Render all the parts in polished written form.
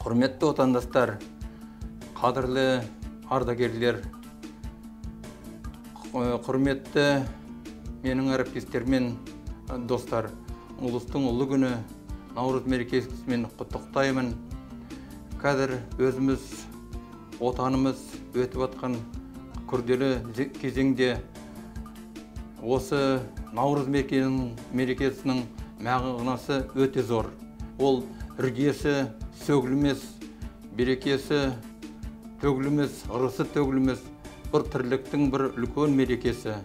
Құрметті отандастар, қадірлі ардагерлер, құрметті менің әріптестер мен достар, ұлыстың ұлы күні Наурыз мерекесімен құттықтаймын. Қазір өзіміз, отанымыз өтіп атқан күрделі кезеңде осы Наурыз мерекесінің мағынасы өте зор. Ол іргесі сөгілмес, берекесі төгілмес, ырысы төгілмес, бір тірліктің бір үлкен мерекесі.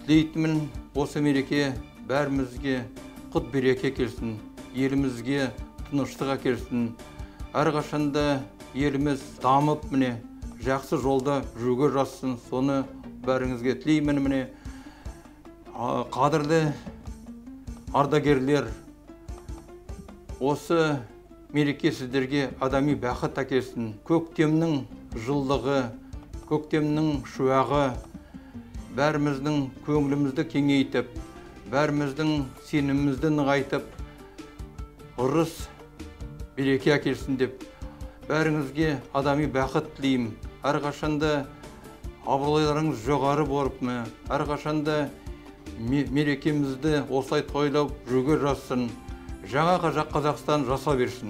Тілейтінмін, осы мереке бәрімізге құт береке келсін, елімізге тыныштық әкелсін. Әрқашанда еліміз дамып, жақсы жолда жүруге жазсын, соны бәріңізге тілеймін. Қадірлі ардагерлер, осы мереке сіздерге адами бақыт әкелсін. Көктемнің жылдығы, көктемнің шуағы бәріміздің көңілімізді кеңейтіп, бәріміздің сенімімізді нығайтып, ырыс береке әкелсін деп, бәріңізге адами бақыт тілеймін. Әрқашанда абыройларыңыз жоғары болып, әрқашанда мерекемізді осылай тойлап жүруге жазсын. Жаңа Қазақстан жаса берсін.